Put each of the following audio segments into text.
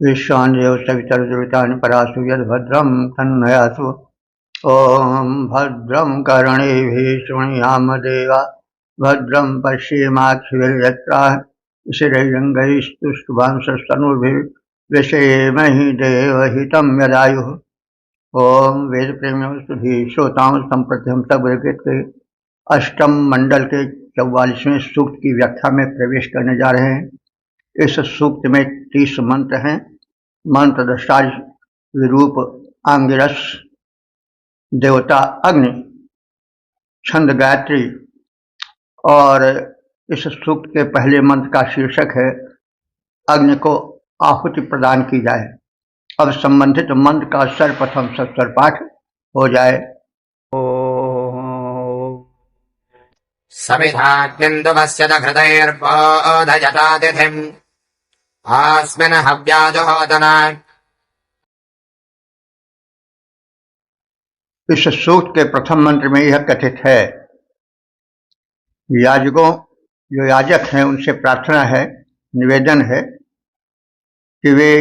ईशान्यो सवितर्दुरितानि परासु यद्भद्रं तन्नयासु। ॐ भद्रं कर्णेभिः शृणुयाम देवा भद्रं पश्येमाक्षिभिर्यत्राः स्थिरैरङ्गैस्तुष्टुवांसस्तनूभिर्व्यसेमहि देवहितं यदायुः। ओम वेद प्रेमियों सभी श्रोताओं संप्रति तब के अष्टम मंडल के 44वें सूक्त की व्याख्या में प्रवेश करने जा रहे हैं। इस सूक्त में 30 मंत्र हैं। मंत्र दृष्टा विरूप आंगिरस, देवता अग्नि, छंद गायत्री और इस सूक्त के पहले मंत्र का शीर्षक है अग्नि को आहुति प्रदान की जाए। अब संबंधित मंत्र का सर्वप्रथम सत्वर पाठ हो जाए। समिधाग्निन्दुमस्य हृदयर्बोधयतातिथिम् आस्मिन् हव्याजुहोदना। इस सूक्त के प्रथम मंत्र में यह कथित है, याजकों जो याजक हैं उनसे प्रार्थना है, निवेदन है कि वे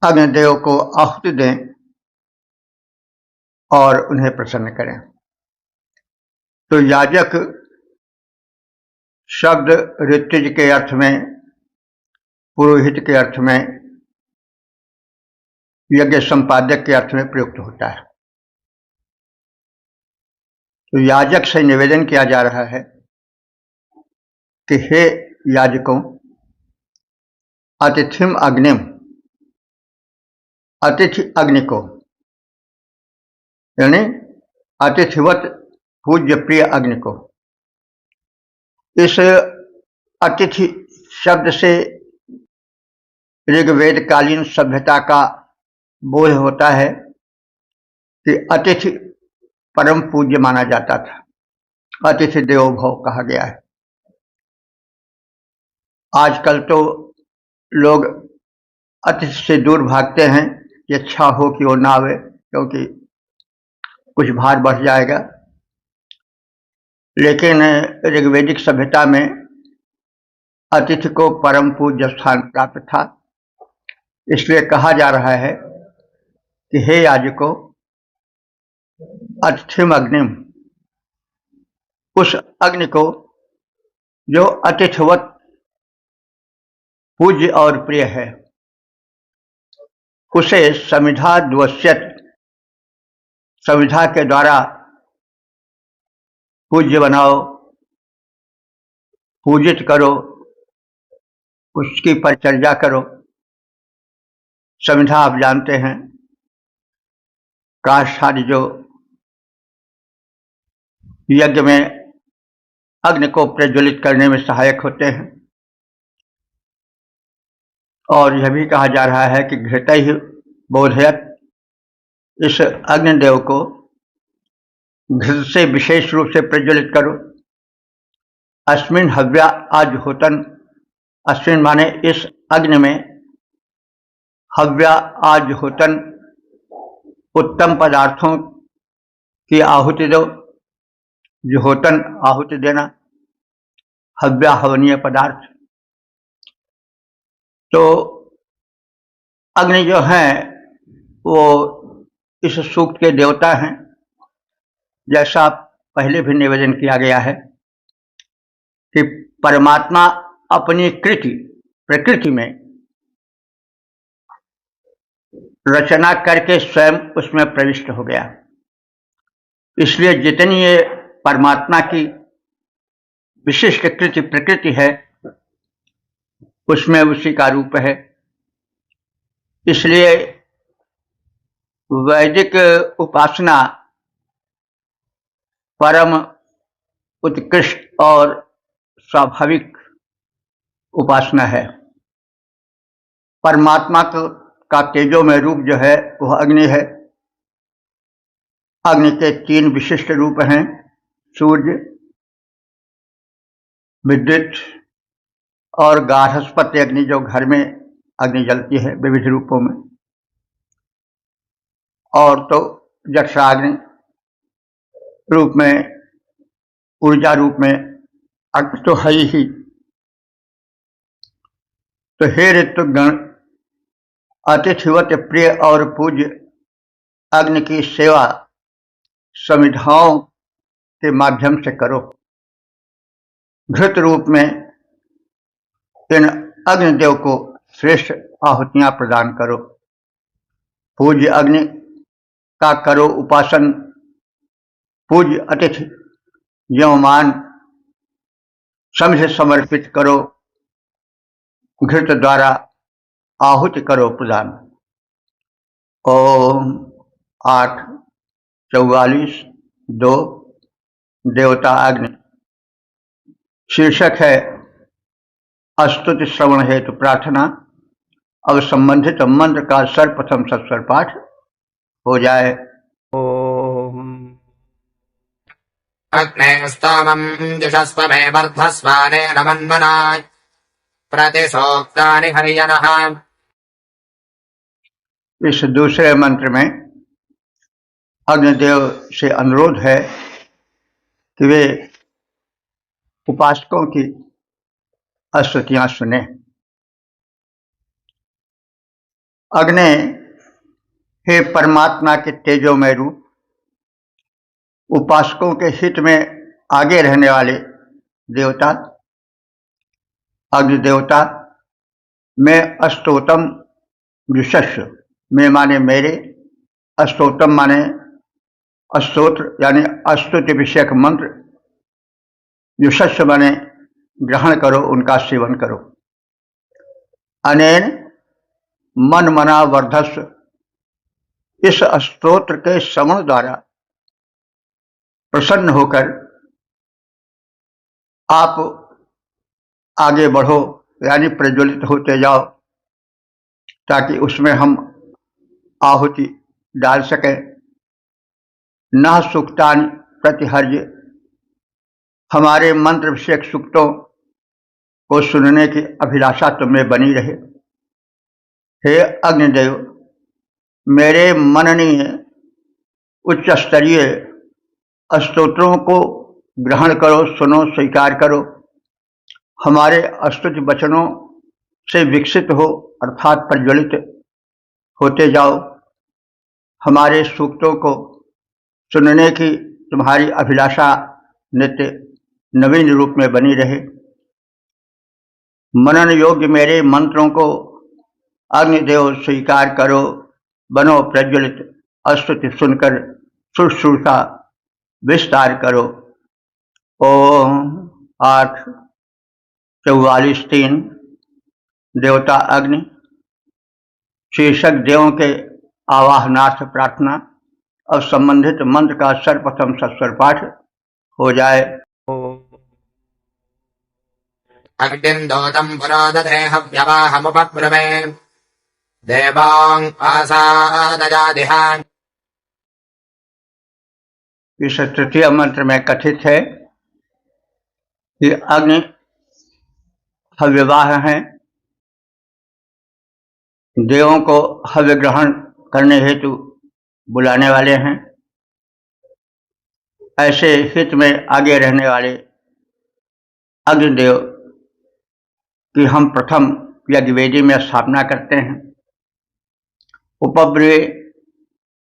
अग्निदेव को आहुति दें और उन्हें प्रसन्न करें। तो याजक शब्द ऋत्विज के अर्थ में, पुरोहित के अर्थ में, यज्ञ संपादक के अर्थ में प्रयुक्त होता है। तो याजक से निवेदन किया जा रहा है कि हे याजकों, अतिथिम अग्निम, अतिथि अग्नि को, यानी अतिथिवत पूज्य प्रिय अग्नि को। इस अतिथि शब्द से ऋग्वेद कालीन सभ्यता का बोध होता है कि अतिथि परम पूज्य माना जाता था। अतिथि देवो भव कहा गया है। आजकल तो लोग अतिथि से दूर भागते हैं कि अच्छा हो कि वो ना आवे, क्योंकि कुछ भार बढ़ जाएगा। लेकिन ऋग्वेदिक सभ्यता में अतिथि को परम पूज्य स्थान प्राप्त था। इसलिए कहा जा रहा है कि हे याजकों, अतिथिम अग्निम, उस अग्नि को जो अतिथिवत पूज्य और प्रिय है, उसे समिधा द्वस्यत, समिधा के द्वारा पूज्य बनाओ, पूजित करो, उसकी परिचर्या करो। समिधा आप जानते हैं, काष्ठ आदि जो यज्ञ में अग्नि को प्रज्वलित करने में सहायक होते हैं। और यह भी कहा जा रहा है कि घृतैः बोधयत, इस अग्निदेव को घृत से विशेष रूप से प्रज्वलित करो। अस्मिन् हव्या आजुहोतन, अस्मिन् माने इस अग्नि में, हव्या आजुहोतन उत्तम पदार्थों की आहुति दो। जुहोतन आहुति देना, हव्या हवनीय पदार्थ। तो अग्नि जो है वो इस सूक्त के देवता हैं। जैसा पहले भी निवेदन किया गया है कि परमात्मा अपनी प्रकृति में रचना करके स्वयं उसमें प्रविष्ट हो गया। इसलिए जितनी ये परमात्मा की विशिष्ट प्रकृति है, उसमें उसी का रूप है। इसलिए वैदिक उपासना परम उत्कृष्ट और स्वाभाविक उपासना है। परमात्मा का तेजोमय रूप जो है वह अग्नि है। अग्नि के 3 विशिष्ट रूप हैं, सूर्य, विद्युत और गार्हस्पत्य अग्नि, जो घर में अग्नि जलती है विविध रूपों में। और तो जठराग्नि रूप में, ऊर्जा रूप में अग्नि तो है ही। तो हे ऋतुगण अतिथिवत प्रिय और पूज्य अग्नि की सेवा समिधाओं के माध्यम से करो। घृत रूप में इन अग्निदेव को श्रेष्ठ आहुतियां प्रदान करो। पूज्य अग्नि का करो उपासन। पूज्य अतिथि यवमान समझ समर्पित करो। घृत द्वारा आहुति करो प्रदान। ओम 8:44:2 देवता अग्नि। शीर्षक है स्तुति श्रवण हेतु प्रार्थना। अब संबंधित मंत्र का सर्वप्रथम सत्स्वर पाठ हो जाए। ओम अग्ने स्तोमम् जुषस्व मे वर्धस्वानेन मन्मनाय प्रतिसोक्तानि हर्यनः। इस दूसरे मंत्र में अग्निदेव से अनुरोध है कि वे उपासकों की स्तुतियां सुने। अग्नि हे परमात्मा के तेजोमय रूप, उपासकों के हित में आगे रहने वाले देवता, अग्निदेवता में स्तोत्रम जुषस्व में माने मेरे, स्तोत्रम माने स्तोत्र यानी स्तुति विषयक मंत्र, जुषस्व माने ग्रहण करो, उनका सेवन करो। अनेन मन मना वर्धस्व, इस स्तोत्र के श्रवण द्वारा प्रसन्न होकर आप आगे बढ़ो यानी प्रज्वलित होते जाओ, ताकि उसमें हम आहुति डाल सकें। न सूक्तानि प्रतिहर्य, हमारे मंत्र विषयक सूक्तों को सुनने की अभिलाषा तुम्हें बनी रहे। हे अग्निदेव, मेरे मननीय उच्च स्तरीय स्तोत्रों को ग्रहण करो, सुनो, स्वीकार करो। हमारे स्तुति वचनों से विकसित हो अर्थात प्रज्वलित होते जाओ। हमारे सूक्तों को सुनने की तुम्हारी अभिलाषा नित्य नवीन रूप में बनी रहे। मनन योग्य मेरे मंत्रों को अग्निदेव स्वीकार करो, बनो प्रज्वलित। स्तुति सुनकर शुश्रूषा विस्तार करो। ओम 8:44:3 देवता अग्नि। शीर्षक देवों के आवाहनार्थ प्रार्थना। अब संबंधित मंत्र का सर्वप्रथम सत्स्वर पाठ हो जाए। अग्निन्दोतम् पुरोदधे हव्यवाहमुपब्रवे देवान् आसादयादिह। इस तृतीय मंत्र में कथित है कि अग्नि हव्यवाह हैं, देवों को हव्य ग्रहण करने हेतु बुलाने वाले हैं। ऐसे हित में आगे रहने वाले अग्निदेव की हम प्रथम यज्ञवेदी में स्थापना करते हैं। उपब्रवे,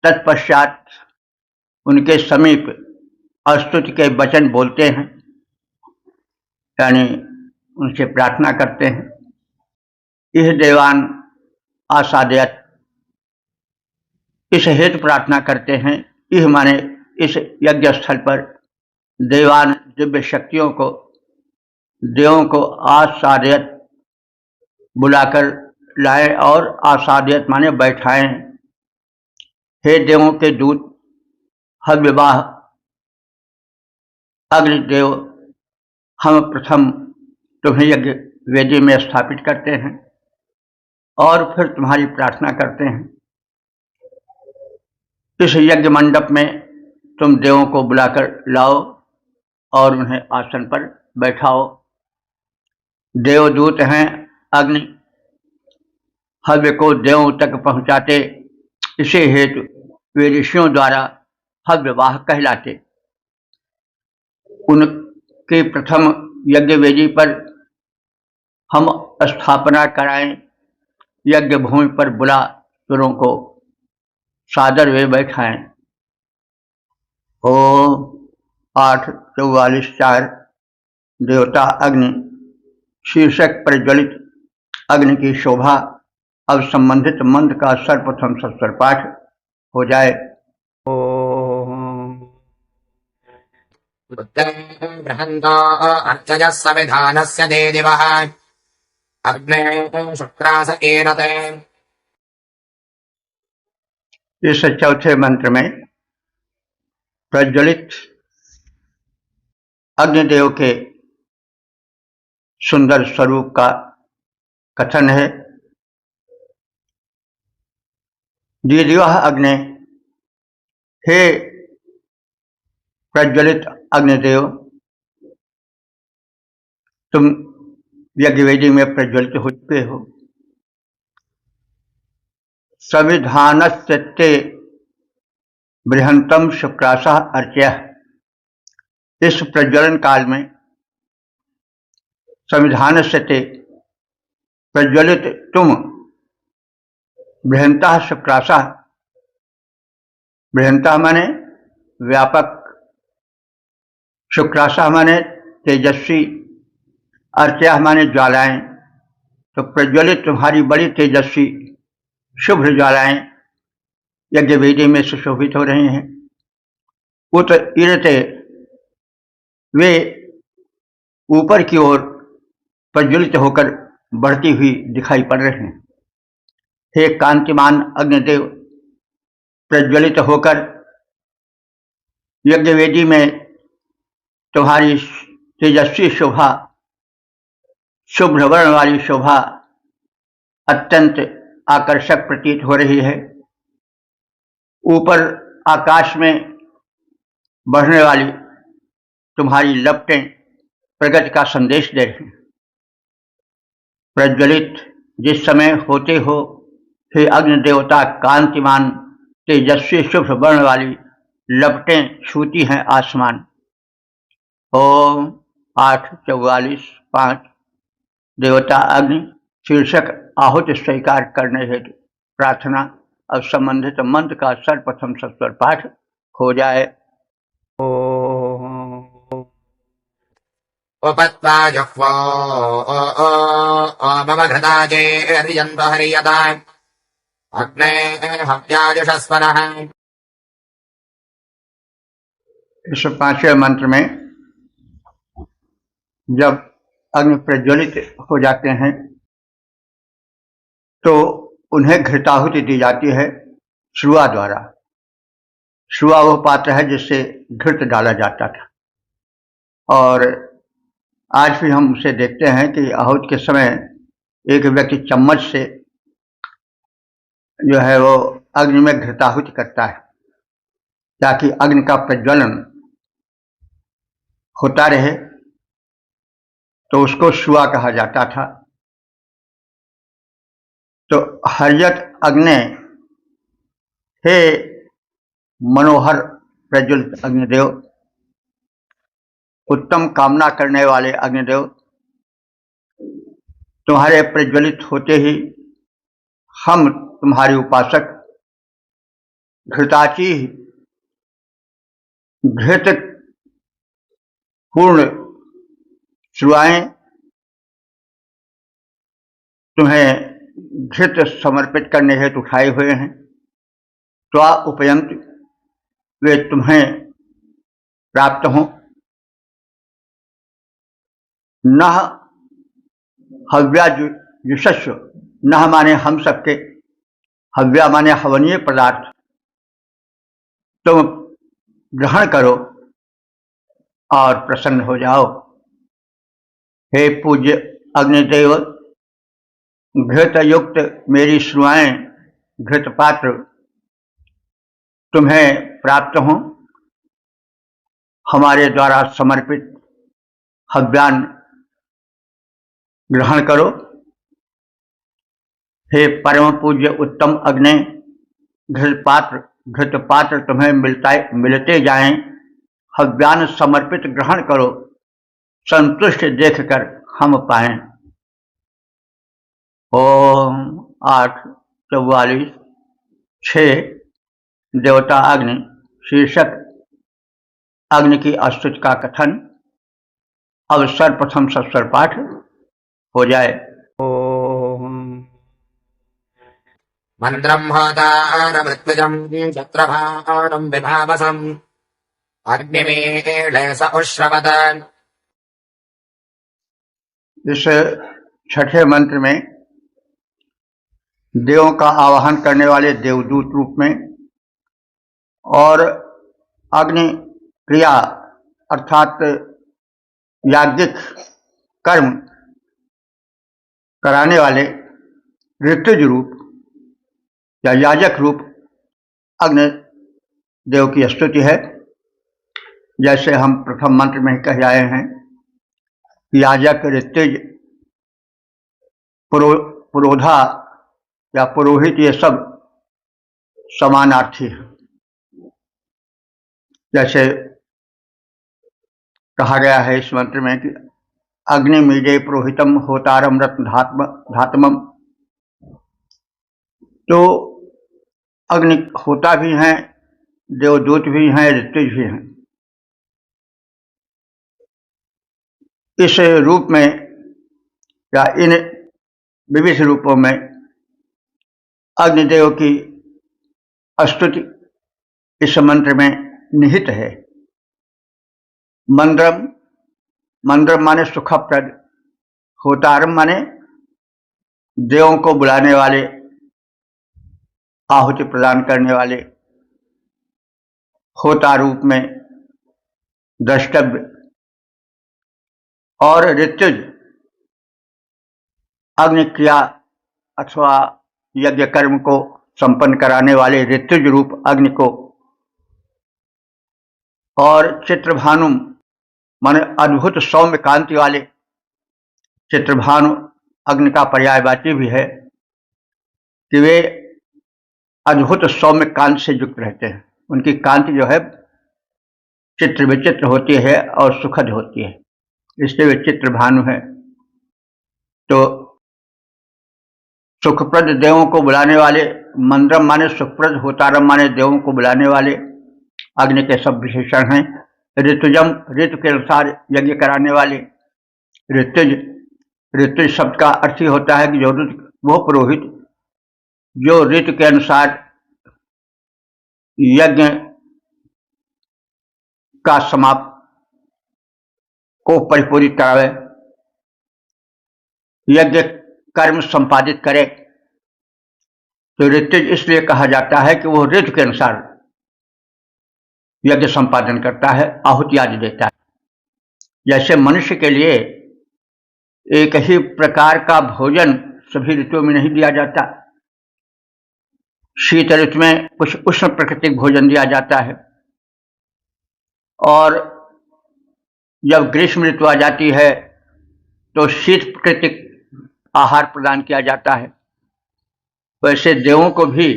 तत्पश्चात उनके समीप स्तुति के वचन बोलते हैं, यानी उनसे प्रार्थना करते हैं। यह देवान आसादयत, इस हेतु प्रार्थना करते हैं। यह माने इस यज्ञ स्थल पर देवान दिव्य शक्तियों को, देवों को आसादयत बुलाकर लाएं और आसादयत माने बैठाएं। हे देवों के दूत हव्यवाह अग्निदेव, हम प्रथम तुम्हें यज्ञ वेदी में स्थापित करते हैं और फिर तुम्हारी प्रार्थना करते हैं। इस यज्ञ मंडप में तुम देवों को बुलाकर लाओ और उन्हें आसन पर बैठाओ। देवदूत हैं अग्नि, हव्य को देवों तक पहुंचाते, इसी हेतु वे ऋषियों द्वारा हव्यवाह कहलाते। उनके प्रथम यज्ञ वेदी पर हम स्थापना कराएं यज्ञ भूमि पर बुला सुरों को सादर वे बैठाएं। ओम 8:44:4 देवता अग्नि शीर्षक प्रज्वलित अग्नि की शोभा। अब संबंधित मंत्र का सर्वप्रथम सत्वर पाठ हो जाए। ओम बृहन्तो अर्चजः सविधानस्य देदिवः अग्ने शुक्रास ईरते। इस चौथे मंत्र में प्रज्वलित अग्निदेव के सुंदर स्वरूप का कथन है। दीदिवः अग्ने, हे प्रज्वलित अग्निदेव, तुम यज्ञवेदी में प्रज्वलित हो चुके हो। संविधानस्य ते बृहंतम शुक्रासः अर्च्यः, इस प्रज्वलन काल में संविधानस्य ते प्रज्वलित तुम बृहंतः शुक्रासः, बृहंतः माने व्यापक, शुक्रासः माने तेजस्वी, अर्च्यः माने ज्वालाएं। तो प्रज्वलित तुम्हारी बड़ी तेजस्वी शुभ्र ज्वालाएं यज्ञवेदी में सुशोभित हो रही हैं। उत ईरते, वे ऊपर की ओर प्रज्वलित होकर बढ़ती हुई दिखाई पड़ रही हैं। हे कांतिमान अग्निदेव, प्रज्वलित होकर यज्ञवेदी में तुम्हारी तेजस्वी शोभा, शुभ्र वर्ण वाली शोभा अत्यंत आकर्षक प्रतीत हो रही है। ऊपर आकाश में बढ़ने वाली तुम्हारी लपटें प्रगति का संदेश दे रही हैं। प्रज्वलित जिस समय होते हो, हे अग्नि देवता, कांतिमान तेजस्वी शुभ्र वर्ण वाली लपटें छूती हैं आसमान। ओम 8:44:5 देवता अग्नि शीर्षक आहुति स्वीकार करने हेतु प्रार्थना। अब संबंधित मंत्र का सर्वप्रथम सत्वर पाठ हो जाए। उपत्वा जुह्वो मम घृताजेर्यन्त हरियता अग्ने हव्याजुषस्वनः। इस पांचवें मंत्र में जब अग्नि प्रज्वलित हो जाते हैं तो उन्हें घृताहुति दी जाती है श्रुआ द्वारा। श्रुआ वह पात्र है जिससे घृत डाला जाता था, और आज भी हम उसे देखते हैं कि आहुति के समय एक व्यक्ति चम्मच से जो है वो अग्नि में घृताहुति करता है ताकि अग्नि का प्रज्वलन होता रहे, तो उसको श्रुआ कहा जाता था। तो हर्यत अग्ने, हे मनोहर प्रज्वलित अग्निदेव, उत्तम कामना करने वाले अग्निदेव, तुम्हारे प्रज्वलित होते ही हम तुम्हारे उपासक घृताची घृत पूर्ण श्रुआएं तुम्हें घृत समर्पित करने हेतु उठाए हुए हैं। त्वा उपयंत, वे तुम्हें प्राप्त हों। नह हव्याजुषस्व, नह माने हम सबके, हव्या माने हवनीय पदार्थ, तुम ग्रहण करो और प्रसन्न हो जाओ। हे पूज्य अग्निदेव, घृत युक्त मेरी श्रुआएं घृत पात्र तुम्हें प्राप्त हों। हमारे द्वारा समर्पित हव्यान ग्रहण करो। हे परम पूज्य उत्तम अग्नि, घृत पात्र तुम्हें मिलते जाएं। हव्यान समर्पित ग्रहण करो, संतुष्ट देखकर हम पाएं। ओम 8:44 6 देवता अग्नि शीर्षक अग्नि की स्तुति का कथन। अब सर्वप्रथम सत्स्वर पाठ हो जाए। ओम मन्त्रम् होतारमृत्विजम् चत्रभारम् विभावसम् अग्निमीळे स उश्रवत। इस छठे मंत्र में देवों का आवाहन करने वाले देवदूत रूप में और अग्नि क्रिया अर्थात याज्ञिक कर्म कराने वाले ऋतुज रूप या याजक रूप अग्नि देव की स्तुति है। जैसे हम प्रथम मंत्र में ही कह आए हैं, याजक, ऋतुज, पुरोधा या पुरोहित ये सब समानार्थी है। जैसे कहा गया है इस मंत्र में कि अग्नि मीडे पुरोहितम होतारम रत्न धातमम, तो अग्नि होता भी हैं, देवदूत भी हैं, ऋतुज भी हैं। इस रूप में या इन विविध रूपों में अग्निदेव की स्तुति इस मंत्र में निहित है। मंद्रम, मंद्रम माने सुखप्रद, होतारम माने देवों को बुलाने वाले, आहुति प्रदान करने वाले, होता रूप में द्रष्टव्य, और ऋतुज अग्नि क्रिया अथवा यज्ञ कर्म को संपन्न कराने वाले ऋतुज रूप अग्नि को, और चित्रभानु माने अद्भुत सौम्य कांति वाले, चित्रभानु अग्नि का पर्यायवाची भी है कि वे अद्भुत सौम्य कांति से युक्त रहते हैं। उनकी कांति जो है चित्र विचित्र होती है और सुखद होती है, इसलिए वे चित्रभानु है। तो सुखप्रद देवों को बुलाने वाले, मंद्रम माने सुखप्रद, होतारम माने देवों को बुलाने वाले अग्नि के सब विशेषण हैं। ऋतुजम ऋतु के अनुसार यज्ञ कराने वाले, ऋतुज, ऋतुज शब्द का अर्थ ही होता है कि जो वो पुरोहित जो ऋतु के अनुसार यज्ञ का समाप्त को परिपूरित करावे, यज्ञ कर्म संपादित करे। तो ऋतुज इसलिए कहा जाता है कि वो ऋतु के अनुसार यज्ञ संपादन करता है, आहुति आदि देता है। जैसे मनुष्य के लिए एक ही प्रकार का भोजन सभी ऋतुओं में नहीं दिया जाता, शीत ऋतु में कुछ उष्ण प्राकृतिक भोजन दिया जाता है, और जब ग्रीष्म ऋतु आ जाती है तो शीत प्राकृतिक आहार प्रदान किया जाता है। वैसे देवों को भी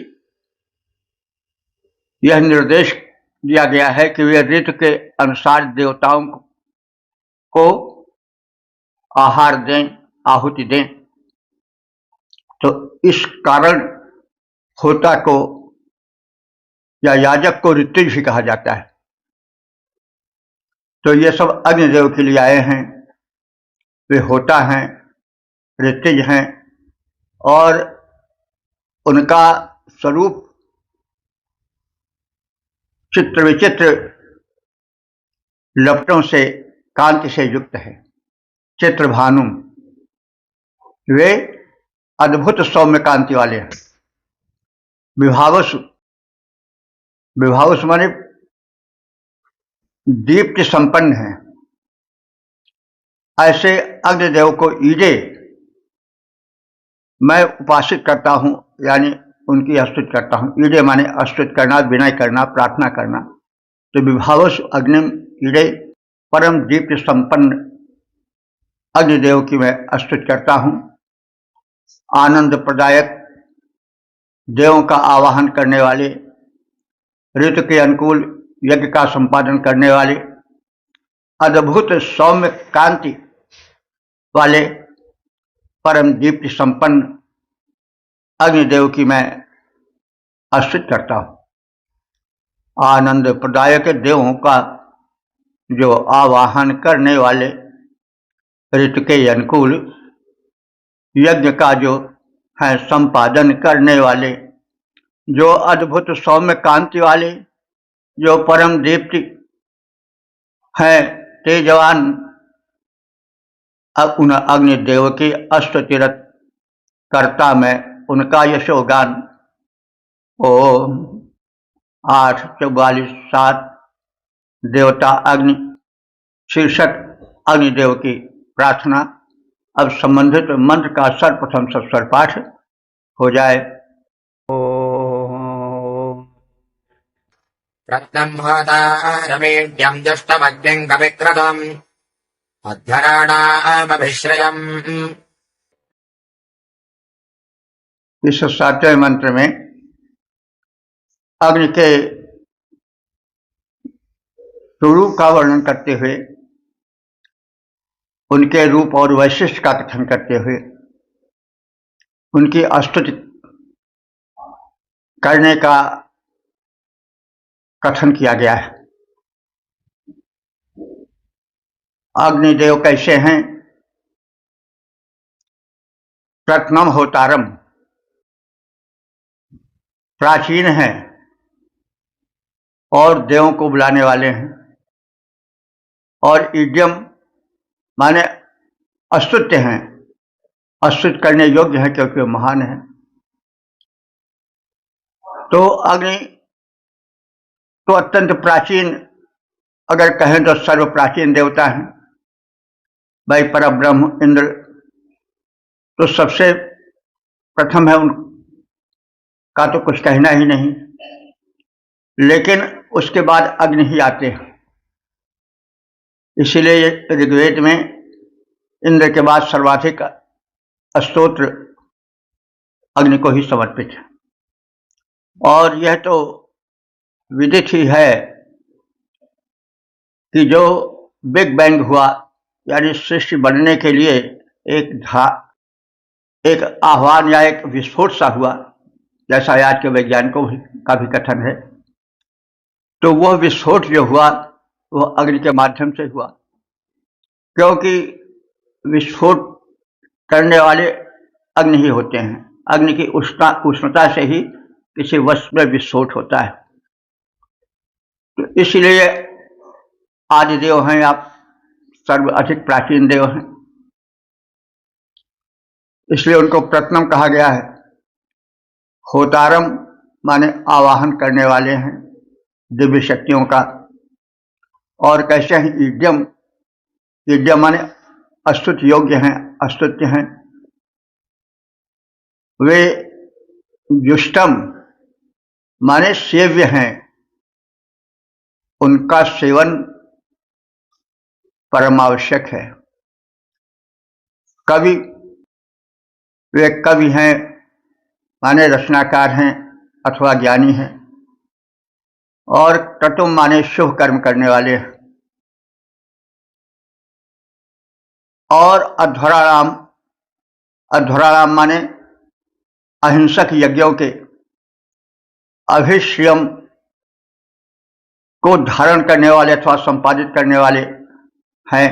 यह निर्देश दिया गया है कि वे ऋतु के अनुसार देवताओं को आहार दें, आहुति दें। तो इस कारण होता को या याजक को ऋतुज भी कहा जाता है। तो ये सब अग्निदेव के लिए आए हैं, वे होता हैं, ऋतुज हैं, और उनका स्वरूप चित्र विचित्र लपटों से, कांति से युक्त है। चित्रभानु, वे अद्भुत सौम्य कांति वाले हैं। विभावसु, विभावसु माने दीप्ति संपन्न है। ऐसे अग्निदेव को ईडे मैं उपासित करता हूं, यानी उनकी स्तुति करता हूं। ईडे माने स्तुति करना, विनय करना, प्रार्थना करना। तो विभावसु अग्निम ईडे, परम दीप्ति संपन्न अग्निदेव की मैं स्तुति करता हूं। आनंद प्रदायक, देवों का आवाहन करने वाले, ऋतु के अनुकूल यज्ञ का संपादन करने वाले, अद्भुत सौम्य कांति वाले, परम दीप्ति संपन्न अग्निदेव की मैं आश्रित करता हूँ। आनंद प्रदायक देवों का जो आवाहन करने वाले, ऋतु के अनुकूल यज्ञ का जो है संपादन करने वाले, जो अद्भुत सौम्य कांति वाले, जो परम दीप्ति है तेजवान, अब उन अग्निदेव की अष्टतीरथ करता मैं उनका यशोगान। ओम 8:44:7 देवता अग्नि शीर्षक अग्निदेव की प्रार्थना। अब संबंधित मंत्र का सर्वप्रथम सस्वर पाठ हो जाए। ओम रत्नम्होदारमेड्यम् जुष्टमग्निम् कविक्रतम् अध्यराणामभिश्रयम्। इस 7वें मंत्र में अग्नि के स्वरूप का वर्णन करते हुए, उनके रूप और वैशिष्ट का कथन करते हुए, उनकी स्तुति करने का कथन किया गया है। अग्निदेव कैसे हैं? प्रथमम होतारम, प्राचीन हैं और देवों को बुलाने वाले हैं। और इड्यम माने अस्तुत्य हैं, अस्तुत करने योग्य है क्योंकि वो महान है। तो अग्नि तो अत्यंत प्राचीन, अगर कहें तो सर्व प्राचीन देवता हैं। भाई परब्रह्म इंद्र तो सबसे प्रथम है, उनका तो कुछ कहना ही नहीं, लेकिन उसके बाद अग्नि ही आते हैं। इसीलिए ऋग्वेद में इंद्र के बाद सर्वाधिक स्तोत्र अग्नि को ही समर्पित है। और यह तो विदित ही है कि जो बिग बैंग हुआ, यानी सृष्टि बनने के लिए एक आह्वान या एक विस्फोट सा हुआ, जैसा आज के वैज्ञानिकों का भी कथन है, तो वह विस्फोट जो हुआ वह अग्नि के माध्यम से हुआ। क्योंकि विस्फोट करने वाले अग्नि ही होते हैं। अग्नि की उष्णता से ही किसी वस्तु में विस्फोट होता है। तो इसलिए आदिदेव हैं, आप सर्व अधिक प्राचीन देव हैं, इसलिए उनको प्रथम कहा गया है। होतारम माने आवाहन करने वाले हैं दिव्य शक्तियों का। और कैसे हैं? ईड्यम, ईड्यम माने अस्तुत योग्य हैं, अस्तुत्य हैं। वे जुष्टम माने सेव्य हैं, उनका सेवन परमावश्यक है। कवि, वे कवि हैं माने रचनाकार हैं अथवा ज्ञानी हैं। और क्रतुम माने शुभ कर्म करने वाले हैं। और अध्वराराम, अध्वराराम माने अहिंसक यज्ञों के अभिश्रियम को धारण करने वाले अथवा संपादित करने वाले हैं।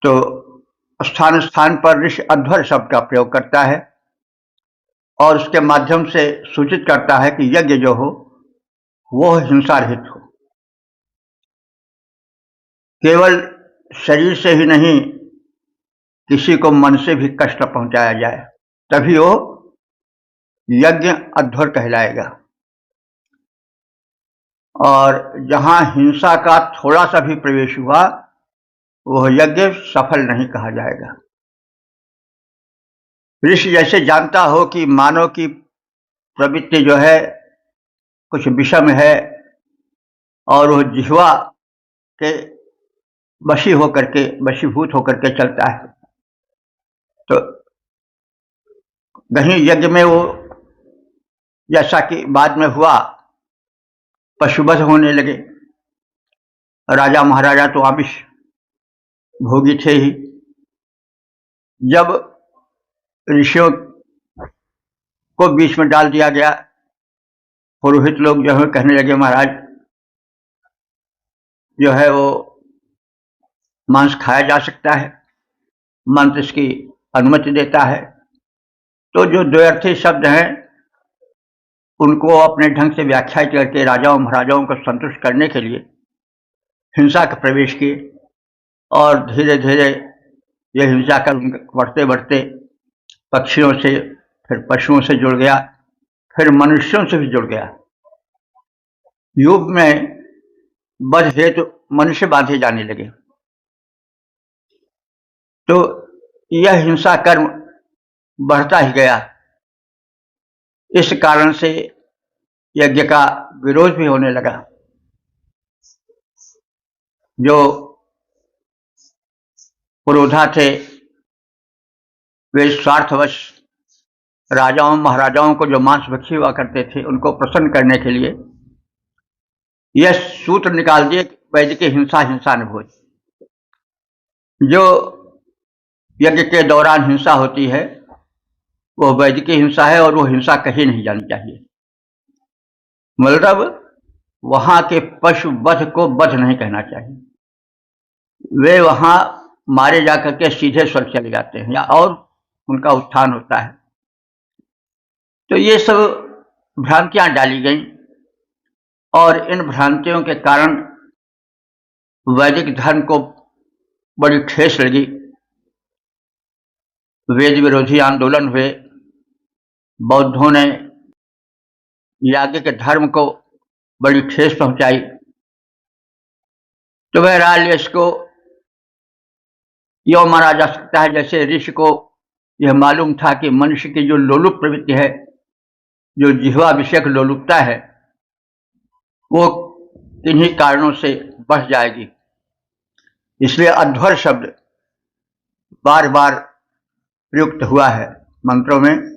तो स्थान स्थान पर ऋषि अध्वर शब्द का प्रयोग करता है और उसके माध्यम से सूचित करता है कि यज्ञ जो हो वो हिंसा रहित हो। केवल शरीर से ही नहीं, किसी को मन से भी कष्ट पहुंचाया जाए तभी वो यज्ञ अध्वर कहलाएगा। और जहां हिंसा का थोड़ा सा भी प्रवेश हुआ वह यज्ञ सफल नहीं कहा जाएगा। ऋषि जैसे जानता हो कि मानव की प्रवृत्ति जो है कुछ विषम है और वह जिह्वा के वशीभूत होकर के चलता है, तो कहीं यज्ञ में वो, जैसा कि बाद में हुआ, पशुवध होने लगे। राजा महाराजा तो आमिष भोगी थे ही। जब ऋषियों को बीच में डाल दिया गया। पुरोहित लोग जो है कहने लगे महाराज जो है वो मांस खाया जा सकता है, मंत्र इसकी अनुमति देता है। तो जो द्व्यर्थी शब्द हैं उनको अपने ढंग से व्याख्या करके राजाओं महाराजाओं को संतुष्ट करने के लिए हिंसा का प्रवेश किए और धीरे धीरे यह हिंसा का बढ़ते बढ़ते पक्षियों से, फिर पशुओं से जुड़ गया, फिर मनुष्यों से भी जुड़ गया। युग में वध हेतु मनुष्य बांधे जाने लगे। तो यह हिंसा कर्म बढ़ता ही गया। इस कारण से यज्ञ का विरोध भी होने लगा। जो पुरोधा थे वे स्वार्थवश राजाओं महाराजाओं को जो मांस भक्षी हुआ करते थे उनको प्रसन्न करने के लिए यह सूत्र निकाल दिए वैदिक हिंसा हिंसा न भोज। जो यज्ञ के दौरान हिंसा होती है वो वैदिक हिंसा है और वो हिंसा कहीं नहीं जानी चाहिए। मतलब वहां के पशु वध को वध नहीं कहना चाहिए, वे वहां मारे जाकर के सीधे स्वर्ग चले जाते हैं या और उनका उत्थान होता है। तो ये सब भ्रांतियां डाली गई और इन भ्रांतियों के कारण वैदिक धर्म को बड़ी ठेस लगी। वेद विरोधी आंदोलन हुए, बौद्धों ने याज्ञिक धर्म को बड़ी ठेस पहुंचाई। तो बहरहाल इसको यो माना जा सकता है जैसे ऋषि को यह मालूम था कि मनुष्य की जो लोलुप प्रवृत्ति है, जो जिह्वा विषयक लोलुपता है, वो किन्हीं कारणों से बढ़ जाएगी। इसलिए अध्वर शब्द बार बार प्रयुक्त हुआ है मंत्रों में।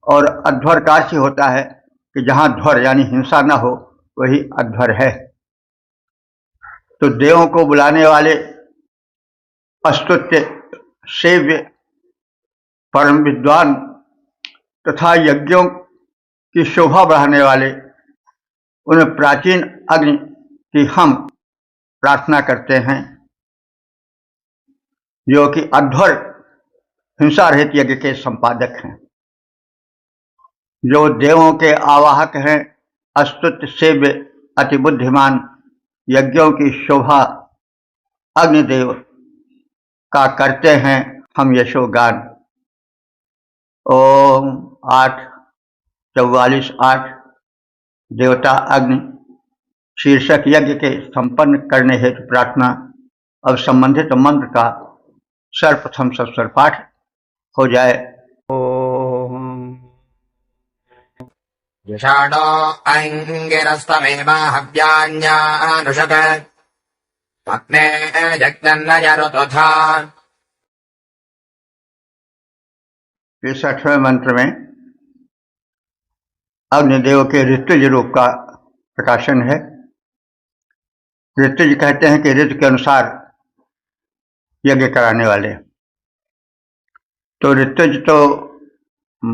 और अध्वर का अर्थ होता है कि जहां ध्वर यानी हिंसा न हो वही अध्वर है। तो देवों को बुलाने वाले, अस्तुत्य सेव्य, परम विद्वान तथा यज्ञों की शोभा बढ़ाने वाले उन प्राचीन अग्नि की हम प्रार्थना करते हैं, जो कि अध्वर हिंसा रहित यज्ञ के संपादक हैं, जो देवों के आवाहक हैं, अस्तुत्य सेव्य, अति बुद्धिमान, यज्ञों की शोभा अग्निदेव का करते हैं हम यशोगान। ओम 8:44-8 देवता अग्नि शीर्षक यज्ञ के संपन्न करने हेतु प्रार्थना। अब संबंधित मंत्र का सर्वप्रथम सस्वर पाठ हो जाए। ओम यषाणो अङ्गिरस्तमेव हव्यान्यानुषत अग्ने जग्दन्न जरुतथा। 63वें मंत्र में अग्निदेव के ऋतुज रूप का प्रकाशन है। ऋतुज कहते हैं कि ऋतु के अनुसार यज्ञ कराने वाले। तो ऋतुज तो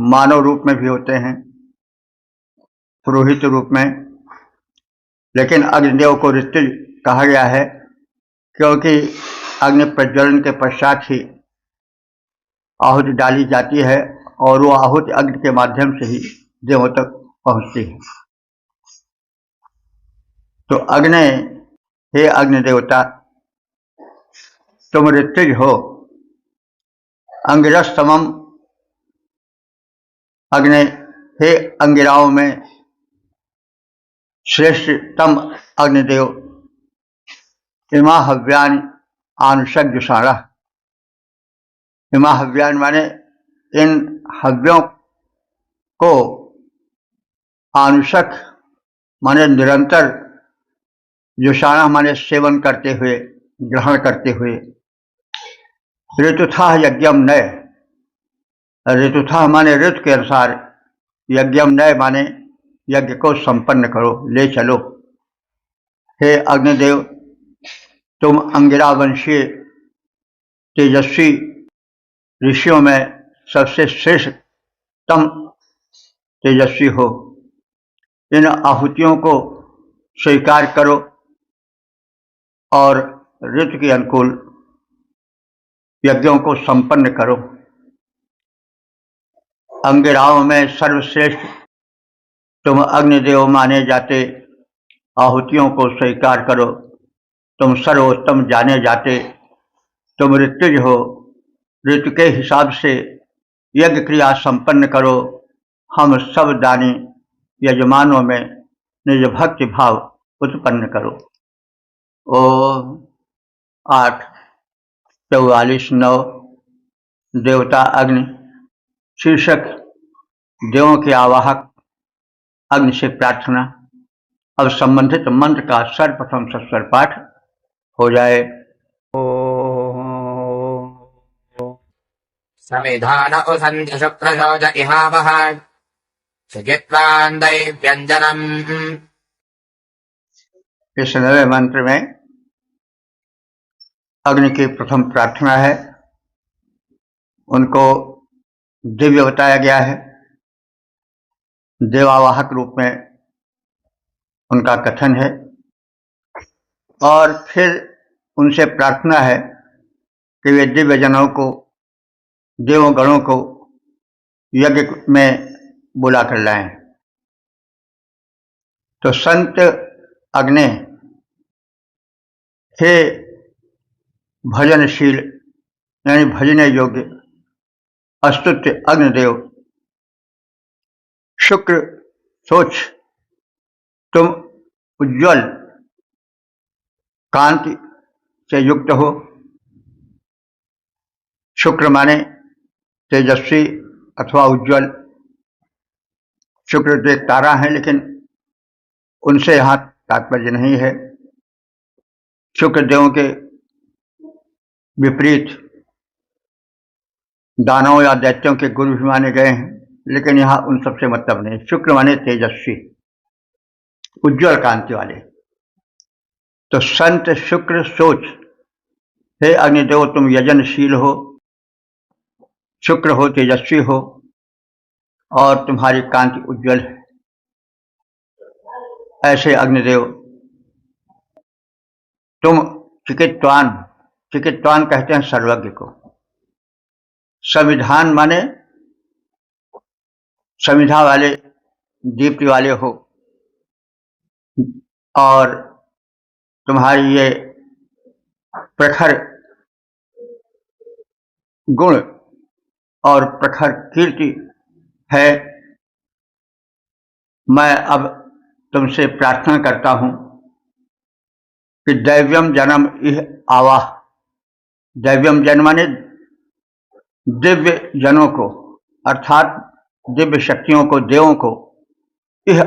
मानव रूप में भी होते हैं, पुरोहित रूप में, लेकिन अग्निदेव को ऋतुज कहा गया है क्योंकि अग्नि प्रज्वलन के पश्चात ही आहुति डाली जाती है और वो आहुति अग्नि के माध्यम से ही देवों तक पहुंचती है। तो अग्नि, हे अग्नि देवता तुम ऋतुज हो। अंगिरस्तमम अग्नि, हे अंगिराओं में श्रेष्ठतम अग्निदेव। इमा हव्यान आनुषक जुषाणा। इमा हव्यान माने इन हव्यों को, आनुषक माने निरंतर, जुषाणा माने सेवन करते हुए, ग्रहण करते हुए। ऋतुथा यज्ञम नय। ऋतुथा माने ऋतु के अनुसार, यज्ञम नय माने यज्ञ को संपन्न करो, ले चलो। हे अग्निदेव तुम अंगिरा वंशीय तेजस्वी ऋषियों में सबसे श्रेष्ठतम तेजस्वी हो। इन आहुतियों को स्वीकार करो और ऋतु के अनुकूल यज्ञों को संपन्न करो। अंगिराओं में सर्वश्रेष्ठ तुम अग्निदेव माने जाते, आहुतियों को स्वीकार करो। तुम सर्वोत्तम जाने जाते, तुम ऋतुज हो। ऋतु के हिसाब से यज्ञ क्रिया संपन्न करो। हम सब दानी यजमानों में निज भक्ति भाव उत्पन्न करो। ओ 8:44-9 देवता अग्नि शीर्षक देवों के आवाहक अग्नि से प्रार्थना। अब संबंधित मंत्र का सर्वप्रथम सस्वर पाठ हो जाए। समिधान उसन्ध्य शुक्रशोच इहावः सुजित्वान् दैव्यञ्जनम्। इस नवे मंत्र में अग्नि की प्रथम प्रार्थना है। उनको दिव्य बताया गया है। देवावाहक रूप में उनका कथन है और फिर उनसे प्रार्थना है कि वे दिव्य जनों को, देवों गणों को यज्ञ में बुला कर लाएं। तो संत अग्नि, हे भजनशील यानी भजने योग्य अस्तुत्य अग्निदेव, शुक्र सोच तुम उज्ज्वल कांति से युक्त हो। शुक्र माने तेजस्वी अथवा उज्ज्वल। शुक्र तो एक तारा है, लेकिन उनसे यहां तात्पर्य नहीं है। शुक्र देवों के विपरीत दानवों या दैत्यों के गुरु भी माने गए हैं, लेकिन यहां उन सबसे मतलब नहीं। शुक्र माने तेजस्वी, उज्ज्वल कांति वाले। तो संत शुक्र सोच, हे अग्निदेव तुम यजनशील हो, शुक्र हो, तेजस्वी हो और तुम्हारी कांति उज्ज्वल है। ऐसे अग्निदेव तुम चिकित्वान, चिकित्वान कहते हैं सर्वज्ञ को। संविधान माने संविधा वाले, दीप्ति वाले हो और तुम्हारी ये प्रखर गुण और प्रखर कीर्ति है। मैं अब तुमसे प्रार्थना करता हूं कि दैव्यम जन्म इह आवाह, दैव्यम जन्म माने दिव्य जनों को, अर्थात दिव्य शक्तियों को, देवों को, इह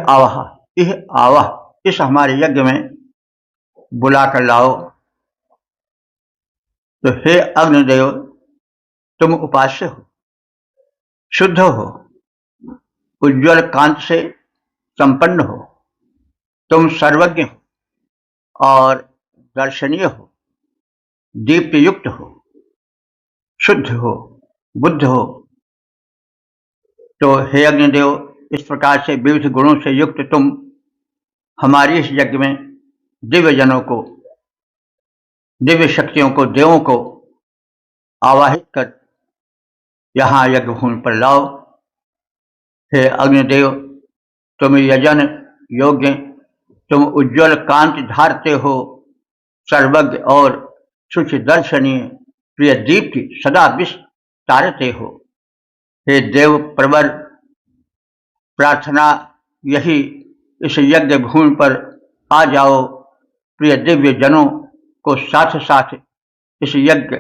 आवाह इस हमारे यज्ञ में बुला कर लाओ। तो हे अग्निदेव तुम उपास्य हो, शुद्ध हो, उज्ज्वल कांत से संपन्न हो, तुम सर्वज्ञ हो और दर्शनीय हो, दीप्ति युक्त हो, शुद्ध हो, बुद्ध हो। तो हे अग्निदेव, इस प्रकार से विविध गुणों से युक्त तुम हमारी इस यज्ञ में दिव्य जनों को, दिव्य शक्तियों को, देवों को आवाहित कर यहां यज्ञ भूमि पर लाओ। हे अग्निदेव तुम यजन योग्य, तुम उज्ज्वल कांति धारते हो, सर्वज्ञ और शुचि दर्शनीय, प्रिय दीप्ति सदा विस्तारते हो। हे देव प्रवर, प्रार्थना यही इस यज्ञ भूमि पर आ जाओ। प्रिय दिव्य जनों को साथ साथ इस यज्ञ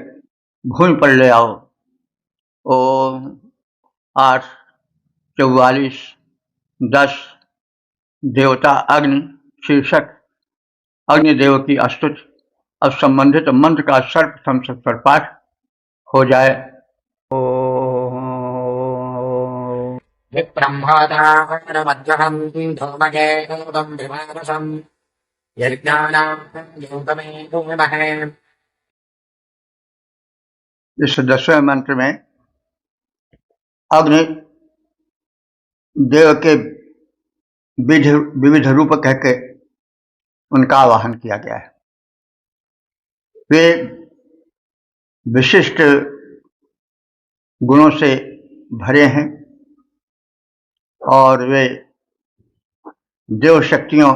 भूमि पर ले आओ। ओम 8:44-10 देवता अग्नि शीर्षक अग्निदेव की स्तुति। अब संबंधित मंत्र का सर्वप्रथम सस्वर पाठ हो जाए। विब्रह्मदानमद्वहम् धूमकेतुम् विमानसम् यज्ञानाम् योगमेतुमहे। इस 10वें मंत्र में अग्नि देव के विविध रूप कह के उनका आवाहन किया गया है। वे विशिष्ट गुणों से भरे हैं और वे देव शक्तियों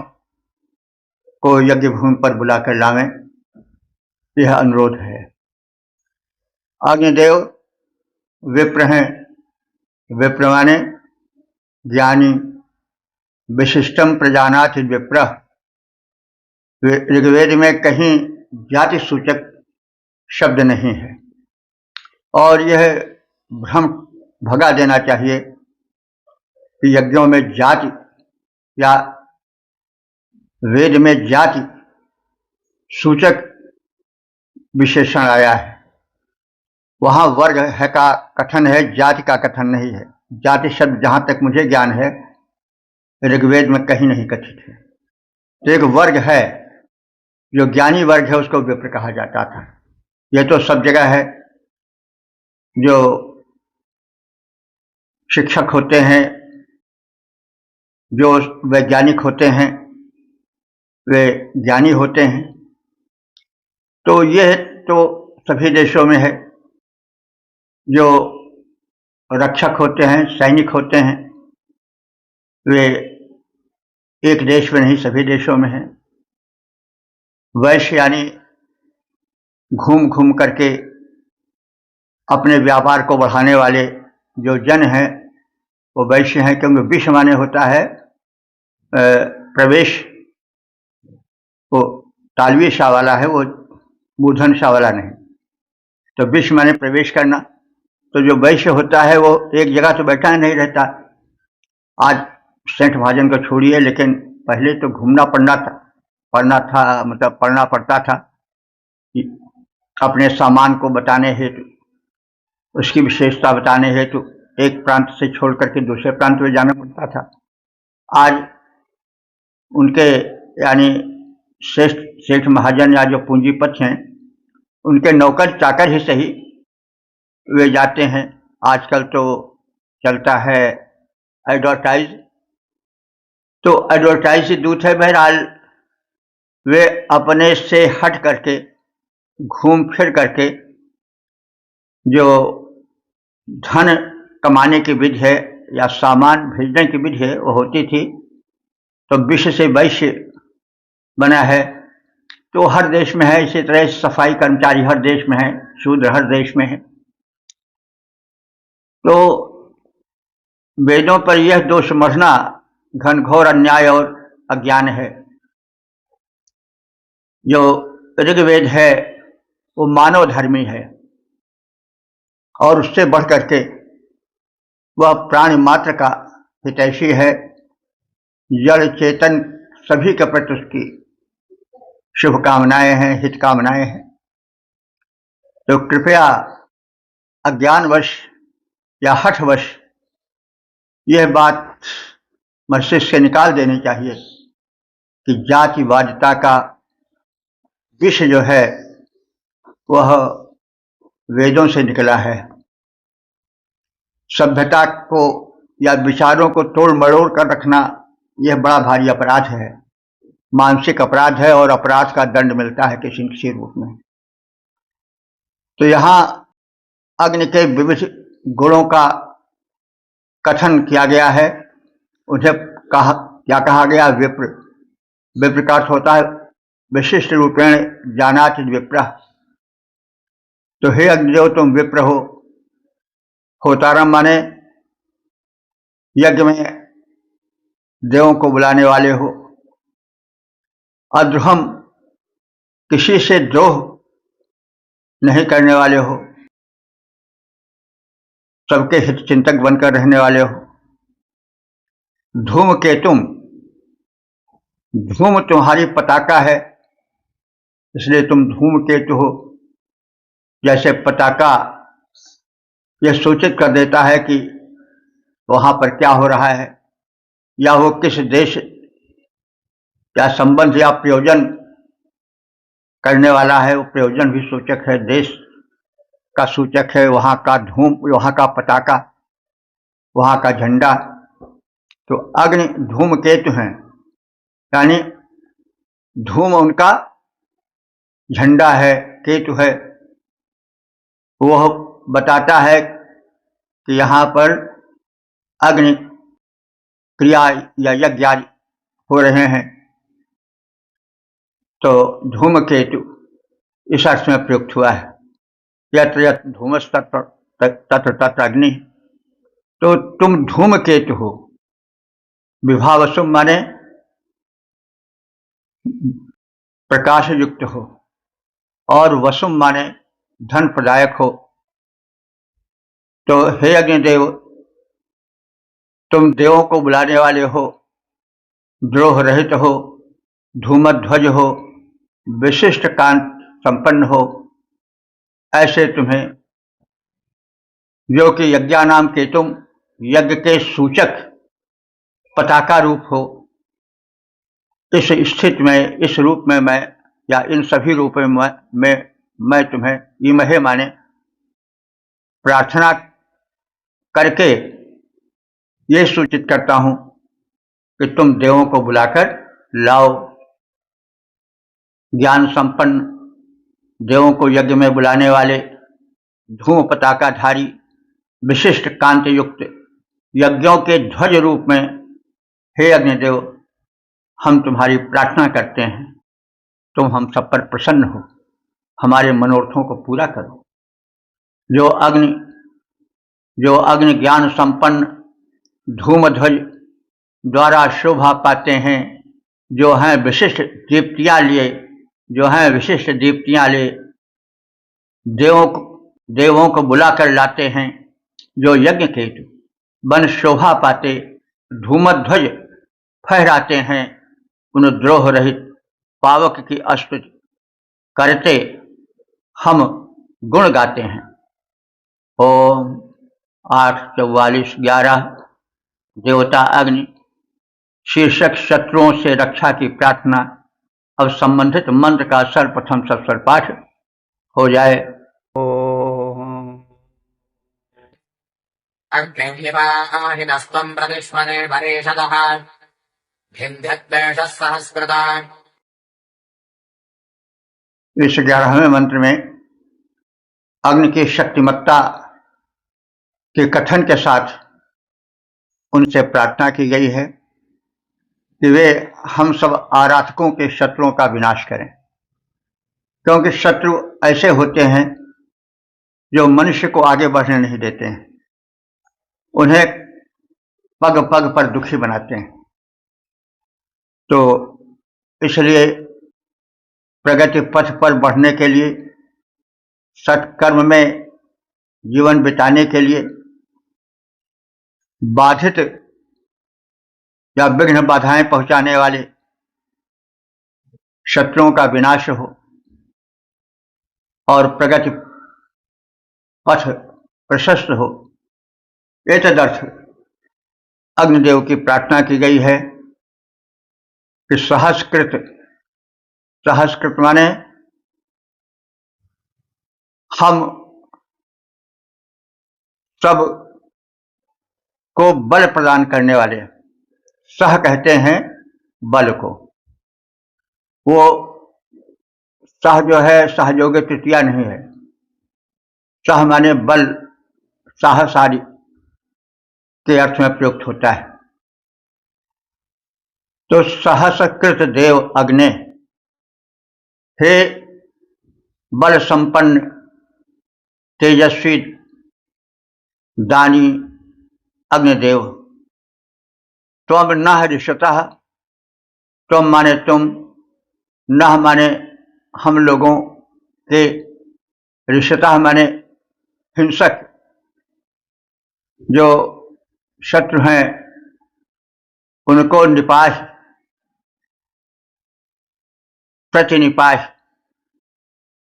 को यज्ञ भूमि पर बुलाकर लावें, यह अनुरोध है। अग्निदेव विप्र हैं। विप्र माने ज्ञानी। विशिष्टम प्रजानाति विप्र। ऋग्वेद में कहीं जाति सूचक शब्द नहीं है और यह भ्रम भगा देना चाहिए कि यज्ञों में जाति या वेद में जाति सूचक विशेषण आया है। वहां वर्ग है का कथन है, जाति का कथन नहीं है। जाति शब्द जहां तक मुझे ज्ञान है ऋग्वेद में कहीं नहीं कथित है। तो एक वर्ग है, जो ज्ञानी वर्ग है उसको विप्र कहा जाता था। यह तो सब जगह है। जो शिक्षक होते हैं, जो वैज्ञानिक होते हैं, वे ज्ञानी होते हैं। तो यह तो सभी देशों में है। जो रक्षक होते हैं, सैनिक होते हैं, वे एक देश में नहीं सभी देशों में हैं। वैश्य यानी घूम घूम करके अपने व्यापार को बढ़ाने वाले जो जन हैं वो वैश्य हैं, क्योंकि विश्व माने होता है प्रवेश। वो तालवी शाह वाला है, वो मूर्धन शाह वाला नहीं। तो विश्व माने प्रवेश करना। तो जो वैश्य होता है वो एक जगह तो बैठा नहीं रहता। आज सेंट भाजन को छोड़िए, लेकिन पहले तो घूमना पड़ना पड़ता था अपने सामान को बताने हेतु, उसकी विशेषता बताने हेतु एक प्रांत से छोड़ करके दूसरे प्रांत में जाना पड़ता था। आज उनके यानी सेठ महाजन या जो पूंजीपति हैं उनके नौकर चाकर ही सही वे जाते हैं। आजकल तो चलता है एडवर्टाइज, तो एडवर्टाइज ही दूत है। बहरहाल वे अपने से हट करके घूम फिर करके जो धन कमाने की विधि है या सामान भेजने की विधि है वो होती थी। तो विश्व से वैश्य बना है, तो हर देश में है। इसी तरह सफाई कर्मचारी हर देश में है, शूद्र हर देश में है। तो वेदों पर यह दोष मढ़ना घनघोर अन्याय और अज्ञान है। जो ऋग्वेद है वो मानव धर्मी है और उससे बढ़ करके वह प्राणी मात्र का हितैषी है। जड़ चेतन सभी के प्रति उसकी शुभकामनाएं हैं, हितकामनाएं हैं। तो कृपया अज्ञानवश या हठवश यह बात मस्तिष्क से निकाल देनी चाहिए कि जातिवादिता का विष जो है वह वेदों से निकला है। सभ्यता को या विचारों को तोड़ मरोड़ कर रखना यह बड़ा भारी अपराध है, मानसिक अपराध है, और अपराध का दंड मिलता है किसी न किसी रूप में। तो यहाँ अग्नि के विविध गुणों का कथन किया गया है। उन्हें क्या कहा गया? विप्र। विप्र का अर्थ होता है विशिष्ट रूपेण जानाति विप्र। तो हे अग्निदेव तुम विप्र हो। होतारम माने यज्ञ में देवों को बुलाने वाले हो। अद्रोहम किसी से द्रोह नहीं करने वाले हो, सबके हित चिंतक बनकर रहने वाले हो। धूमकेतुम, धूम तुम्हारी पताका है इसलिए तुम धूमकेतु हो। जैसे पताका यह सूचित कर देता है कि वहां पर क्या हो रहा है या वो किस देश या संबंध या प्रयोजन करने वाला है। वो प्रयोजन भी सूचक है, देश का सूचक है। वहां का धूम, वहां का पताका, वहां का झंडा तो अग्नि धूमकेतु हैं, यानी धूम उनका झंडा है, केतु है, वह बताता है कि यहाँ पर अग्नि क्रिया या यज्ञ हो रहे हैं। तो धूमकेतु इस अर्थ में प्रयुक्त हुआ है, यत्र यत्र धूमस्तत्र तत्र तत्र अग्नि। तो तुम धूमकेतु हो। विभावसुम माने प्रकाश युक्त हो, और वसुम माने धन प्रदायक हो। तो हे अग्निदेव, तुम देवों को बुलाने वाले हो, द्रोह रहित हो, धूमध्वज हो, विशिष्ट कांत संपन्न हो। ऐसे तुम्हें, जो कि यज्ञानाम के तुम यज्ञ के सूचक पताका रूप हो, इस स्थिति में, इस रूप में मैं, या इन सभी रूपों में मैं तुम्हें इमहे माने प्रार्थना करके ये सूचित करता हूं कि तुम देवों को बुलाकर लाओ। ज्ञान संपन्न देवों को यज्ञ में बुलाने वाले, धूम पताकाधारी, विशिष्ट कांति युक्त यज्ञों के ध्वज रूप में, हे अग्निदेव, हम तुम्हारी प्रार्थना करते हैं, तुम हम सब पर प्रसन्न हो, हमारे मनोरथों को पूरा करो। जो अग्नि ज्ञान संपन्न धूम ध्वज द्वारा शोभा पाते हैं, जो हैं विशिष्ट दीप्तियां लिए, देवों को बुलाकर लाते हैं, जो यज्ञ केतु बन शोभा पाते धूमध्वज फहराते हैं, उन द्रोह रहित पावक की स्तुति करते हम गुण गाते हैं। ओम 8:44-11 देवता अग्नि शीर्षक शत्रुओं से रक्षा की प्रार्थना। अब संबंधित मंत्र का सर्वप्रथम सस्वर पाठ हो जाए। ओम अग्निवाहिनस्त्वं प्रतिष्मने परेशदः भिन्द्यद्वेषः सहस्कृता। इस 11वें मंत्र में अग्नि की शक्तिमत्ता के कथन के साथ उनसे प्रार्थना की गई है कि वे हम सब आराधकों के शत्रुओं का विनाश करें, क्योंकि शत्रु ऐसे होते हैं जो मनुष्य को आगे बढ़ने नहीं देते हैं, उन्हें पग पग पर दुखी बनाते हैं। तो इसलिए प्रगति पथ पर बढ़ने के लिए, सत्कर्म में जीवन बिताने के लिए बाधित या विघ्न बाधाएं पहुंचाने वाले शत्रुओं का विनाश हो और प्रगति पथ प्रशस्त हो, एतदर्थ अग्निदेव की प्रार्थना की गई है कि सहस्कृत माने हम सब को बल प्रदान करने वाले। सह कहते हैं बल को। वो सह जो है सहयोगी तृतीया नहीं है। सह माने बल, साहस आदि के अर्थ में प्रयुक्त होता है। तो सहस्कृत देव अग्ने, हे बल संपन्न तेजस्वी दानी अग्निदेव, त्वम नः ऋषतः, त्वम माने तुम, नः माने हम लोगों के, ऋषतः माने हिंसक, जो शत्रु हैं उनको निपाश, प्रतिनिपाश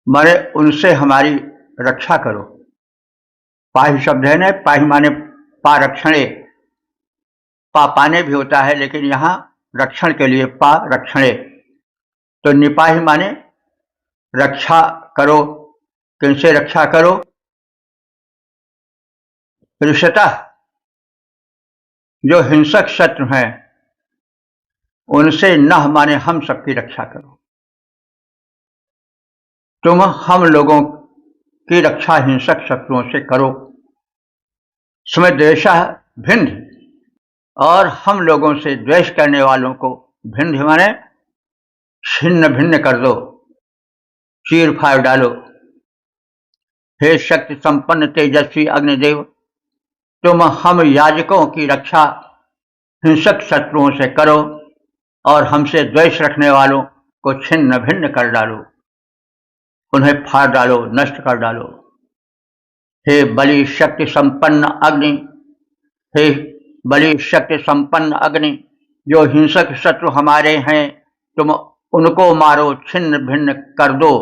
माने उनसे हमारी रक्षा करो। पाहि शब्द है ना, पाहि माने पा रक्षणे, पा पाने भी होता है, लेकिन यहां रक्षण के लिए पा रक्षणे। तो निपाहि माने रक्षा करो। किनसे रक्षा करो? ऋषतः जो हिंसक शत्रु हैं उनसे न माने हम सबकी रक्षा करो। तुम हम लोगों की रक्षा हिंसक शत्रुओं से करो। स्म द्वेषः भिन्न, और हम लोगों से द्वेष करने वालों को भिन्न माने छिन्न भिन्न कर दो, चीर फाड़ डालो। हे शक्ति संपन्न तेजस्वी अग्निदेव, तुम हम याजकों की रक्षा हिंसक शत्रुओं से करो और हमसे द्वेष रखने वालों को छिन्न भिन्न कर डालो, उन्हें फाड़ डालो, नष्ट कर डालो। हे बलि शक्ति संपन्न अग्नि, हे बलि शक्ति संपन्न अग्नि, जो हिंसक शत्रु हमारे हैं तुम उनको मारो, छिन्न भिन्न कर दो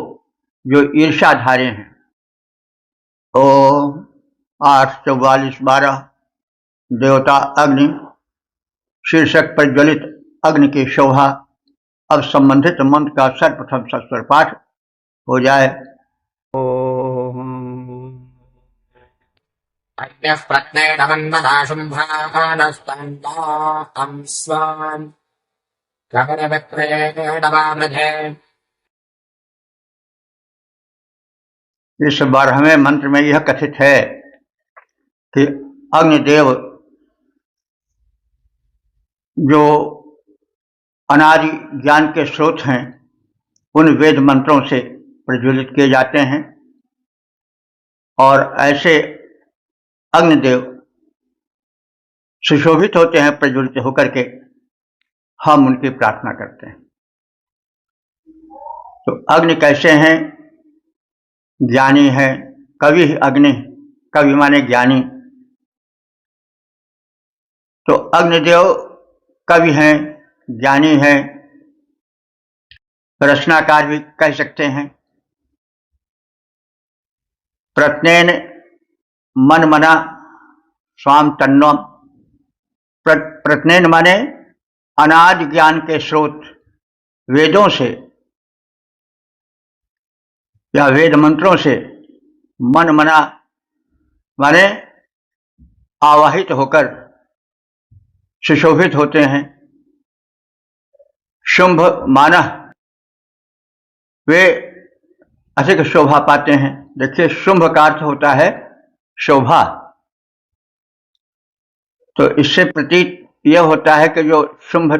जो ईर्ष्याधारी हैं। ओम 8:44-12 देवता अग्नि शीर्षक पर ज्वलित अग्नि की शोभा। अब संबंधित मंत्र का सर्वप्रथम सस्वर पाठ हो जाए। अग्न्यः प्रत्नेनमन्मना शुम्भानस्तन्तां स्वाम् गगनविप्रेण वामृधे। इस 12वें मंत्र में यह कथित है कि अग्निदेव जो अनादि ज्ञान के स्रोत हैं उन वेद मंत्रों से प्रज्वलित किए जाते हैं, और ऐसे अग्निदेव सुशोभित होते हैं प्रज्वलित होकर के, हम उनकी प्रार्थना करते हैं। तो अग्नि कैसे हैं? ज्ञानी है। कवि अग्नि, कवि माने ज्ञानी। तो अग्निदेव कवि हैं, ज्ञानी हैं, रचनाकार भी कह सकते हैं। प्रत्नेन मन मना स्वाम तन्नम। प्रत्नेन माने अनादि ज्ञान के स्रोत वेदों से या वेद मंत्रों से मन मना माने आवाहित होकर सुशोभित होते हैं। शुंभ मानह, वे अधिक शोभा पाते हैं। देखिए, शुंभ का अर्थ होता है शोभा। तो इससे प्रतीत यह होता है कि जो शुंभ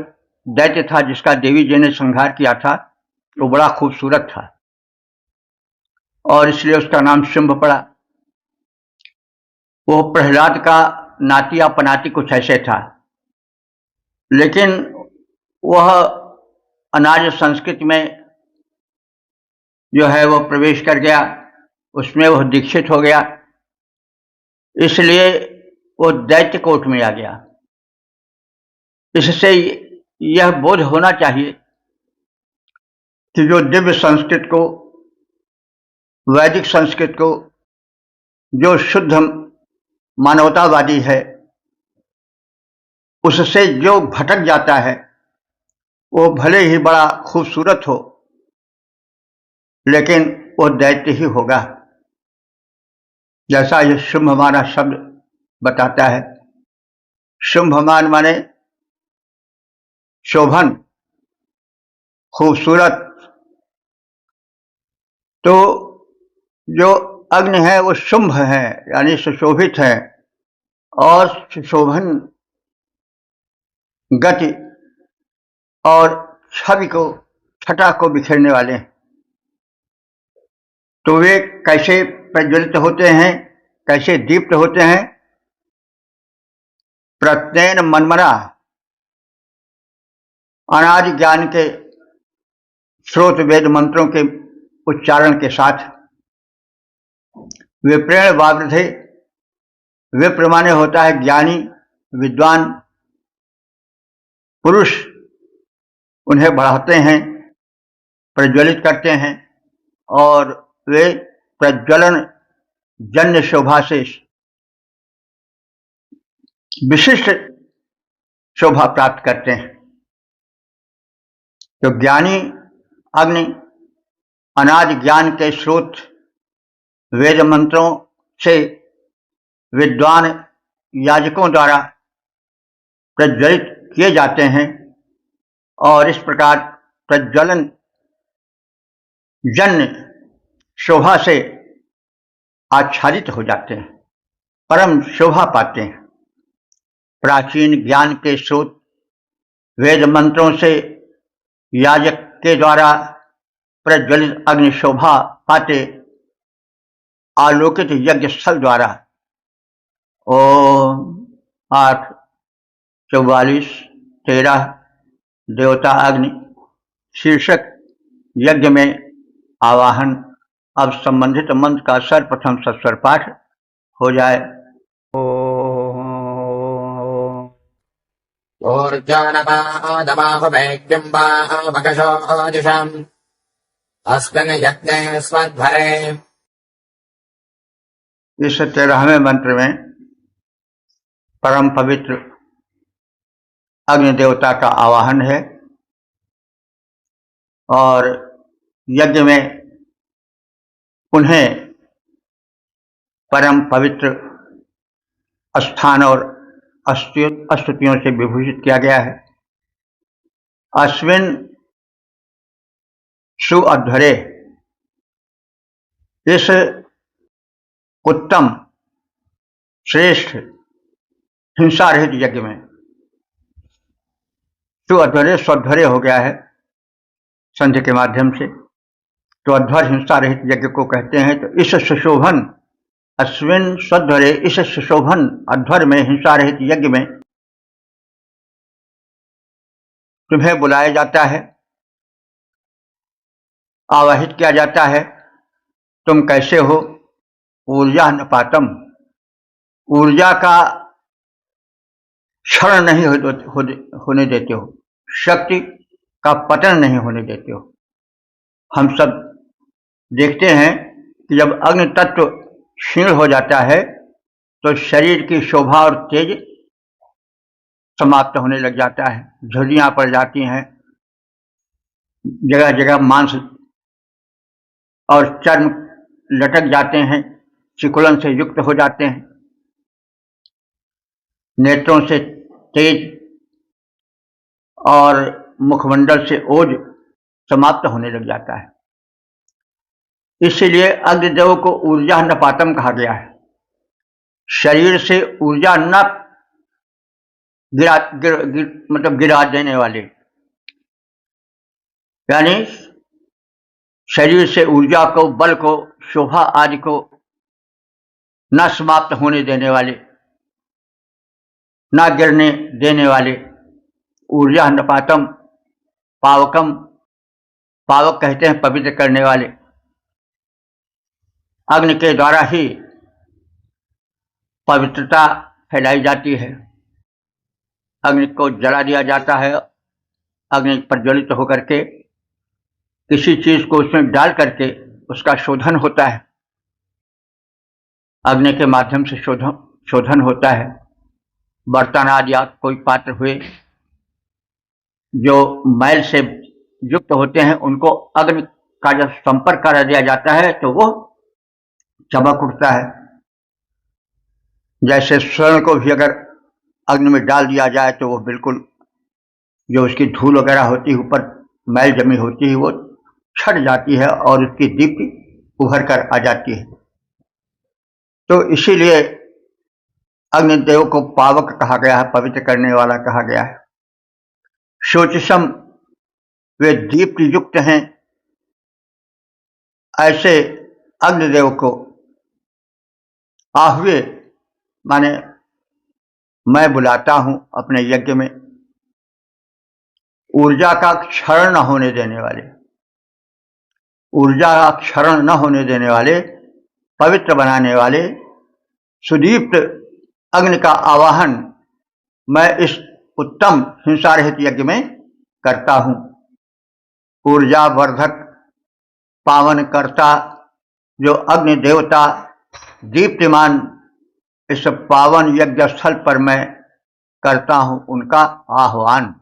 दैत्य था जिसका देवी जी ने संहार किया था, वो बड़ा खूबसूरत था और इसलिए उसका नाम शुंभ पड़ा। वो प्रहलाद का नाती या पनाती कुछ ऐसे था, लेकिन वह अनार्य संस्कृति में जो है वो प्रवेश कर गया, उसमें वह दीक्षित हो गया, इसलिए वो दैत्य कोट में आ गया। इससे यह बोध होना चाहिए कि जो दिव्य संस्कृत को, वैदिक संस्कृत को, जो शुद्ध मानवतावादी है, उससे जो भटक जाता है वो भले ही बड़ा खूबसूरत हो, लेकिन वो दैत्य ही होगा, जैसा यह शुंभमाना शब्द बताता है। शुंभमान माने शोभन, खूबसूरत। तो जो अग्नि है वो शुंभ है, यानी सुशोभित है और सुशोभन गति और छवि को, छटा को बिखेरने वाले हैं। तो वे कैसे प्रज्वलित होते हैं, कैसे दीप्त होते हैं? प्रत्येन मनमना, अनादि ज्ञान के स्रोत वेद मंत्रों के उच्चारण के साथ। विप्रेण वावृधे, विप्र माने होता है ज्ञानी, विद्वान पुरुष। उन्हें बढ़ाते हैं, प्रज्वलित करते हैं और वे प्रज्वलन जन्य शोभा से विशिष्ट शोभा प्राप्त करते हैं। तो ज्ञानी अग्नि अनादि ज्ञान के स्रोत वेद मंत्रों से विद्वान याजकों द्वारा प्रज्वलित किए जाते हैं और इस प्रकार प्रज्वलन जन्य शोभा से आच्छादित हो जाते हैं, परम शोभा पाते हैं। प्राचीन ज्ञान के स्रोत वेद मंत्रों से याजक के द्वारा प्रज्वलित अग्नि शोभा पाते आलोकित यज्ञ स्थल द्वारा ओम 8:44-13 देवता अग्नि शीर्षक यज्ञ में आवाहन। अब संबंधित मंत्र का सर्वप्रथम सस्वर पाठ हो जाए। ऊर्जानपादमाहुमेग्यम्बावकशोऽजुषाम् अस्मिन् यज्ञे स्वध्वरे। इस 13वें मंत्र में परम पवित्र अग्नि देवता का आवाहन है और यज्ञ में उन्हें परम पवित्र स्थान और स्तुतियों से विभूषित किया गया है। अश्विन सुअध्वरे, इस उत्तम श्रेष्ठ हिंसा रहित यज्ञ में, सुअध्वरे स्वध्वरे हो गया है संधि के माध्यम से, तो अध्वर हिंसा रहित यज्ञ को कहते हैं। तो इस सुशोभन अश्विन स्वध्वरे, इस सुशोभन अध्वर में हिंसा रहित यज्ञ में तुम्हें बुलाया जाता है, आवाहित किया जाता है। तुम कैसे हो? ऊर्जा नपातम, ऊर्जा का क्षरण नहीं होने देते हो, शक्ति का पतन नहीं होने देते हो। हम सब देखते हैं कि जब अग्नि तत्व क्षीण हो जाता है तो शरीर की शोभा और तेज समाप्त होने लग जाता है, झुर्रियां पड़ जाती हैं, जगह जगह मांस और चर्म लटक जाते हैं, सिकुड़न से युक्त हो जाते हैं, नेत्रों से तेज और मुखमंडल से ओज समाप्त होने लग जाता है। इसीलिए अग्निदेव को ऊर्जा नपातम कहा गया है। शरीर से ऊर्जा न गिरा देने वाले, यानी शरीर से ऊर्जा को, बल को, शोभा आदि को न समाप्त होने देने वाले, न गिरने देने वाले, ऊर्जा नपातम, पावकम, पावक कहते हैं पवित्र करने वाले। अग्नि के द्वारा ही पवित्रता फैलाई जाती है, अग्नि को जला दिया जाता है, अग्नि प्रज्वलित होकर के किसी चीज को उसमें डाल करके उसका शोधन होता है, अग्नि के माध्यम से शोधन होता है। बर्तन आदि या कोई पात्र हुए जो मैल से युक्त होते हैं, उनको अग्नि का जब संपर्क करा दिया जाता है तो वो चमक उठता है। जैसे स्वर्ण को भी अगर अग्नि में डाल दिया जाए तो वो बिल्कुल, जो उसकी धूल वगैरह होती है, ऊपर मैल जमी होती है, वो छट जाती है और उसकी दीप्ति उभर कर आ जाती है। तो इसीलिए अग्निदेव को पावक कहा गया है, पवित्र करने वाला कहा गया है। शोचिसम, वे दीप्ति युक्त हैं। ऐसे अग्निदेव को आह्वे माने मैं बुलाता हूं अपने यज्ञ में। ऊर्जा का क्षरण न होने देने वाले, ऊर्जा का क्षरण न होने देने वाले, पवित्र बनाने वाले सुदीप्त अग्नि का आवाहन मैं इस उत्तम हिंसा रहित यज्ञ में करता हूं। ऊर्जा वर्धक पावन कर्ता जो अग्नि देवता दीप्तिमान इस पावन यज्ञ स्थल पर मैं करता हूं, उनका आह्वान।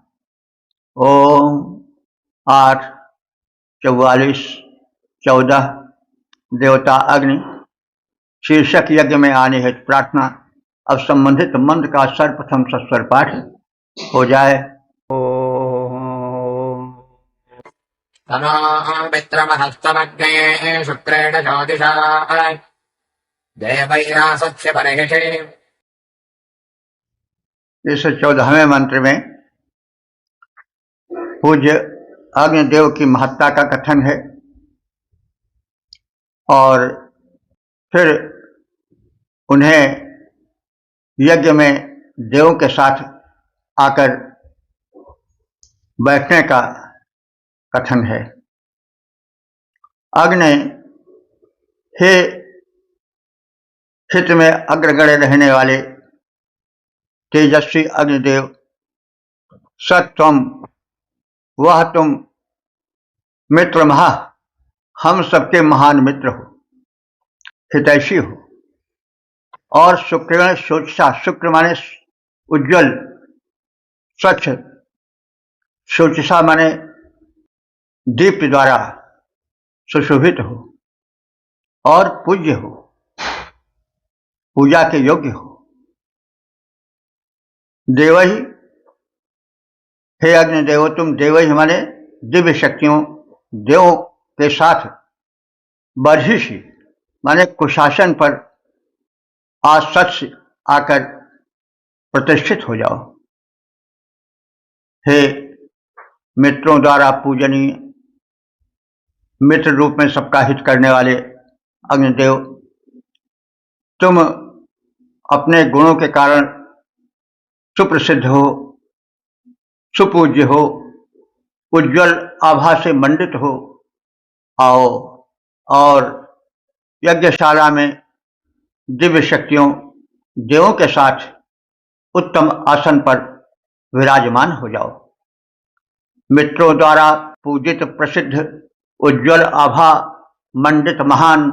ओम 8:44-14 देवता अग्नि शीर्षक यज्ञ में आने हेतु प्रार्थना। अब संबंधित मंत्र का सर्वप्रथम सस्वर पाठ। हो जाए। तनो मित्रमहस्तमग्ने शुक्रेण ज्योतिषा देवैरासस्य बर्हिषि। इस 14वें मंत्र में पूज्य अग्निदेव की महत्ता का कथन है और फिर उन्हें यज्ञ में देवों के साथ आकर बैठने का कथन है। अग्नि, हे हित में अग्रगण्य रहने वाले तेजस्वी अग्निदेव, सत्वम, वह तुम मित्र महा, हम सबके महान मित्र हो, हितैषी हो। और शुक्र शोचसा, शुक्र माने उज्जवल, स्वच्छ, शोचसा माने दीप्त द्वारा सुशोभित हो और पूज्य हो, पूजा के योग्य हो। देवही, हे अग्निदेव, तुम देवही माने दिव्य शक्तियों, देवों के साथ बर्हिषि माने कुशासन पर आज सच आकर प्रतिष्ठित हो जाओ। हे मित्रों द्वारा पूजनीय, मित्र रूप में सबका हित करने वाले अग्निदेव, तुम अपने गुणों के कारण सुप्रसिद्ध हो, सुपूज्य हो, उज्जवल आभा से मंडित हो। आओ और यज्ञशाला में दिव्य शक्तियों, देवों के साथ उत्तम आसन पर विराजमान हो जाओ। मित्रों द्वारा पूजित, प्रसिद्ध, उज्जवल आभा मंडित महान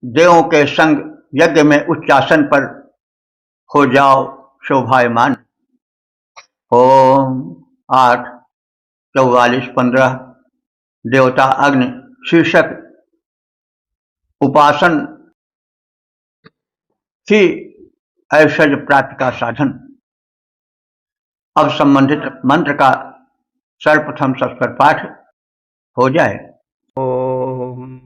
देवों के संग यज्ञ में उच्च आसन पर हो जाओ शोभायमान। ओम 8, 44, 15 देवता अग्नि शीर्षक उपासन ही ऐश्वर्य प्राप्ति का साधन। अब संबंधित मंत्र का सर्वप्रथम संस्कार पाठ हो जाए। ओम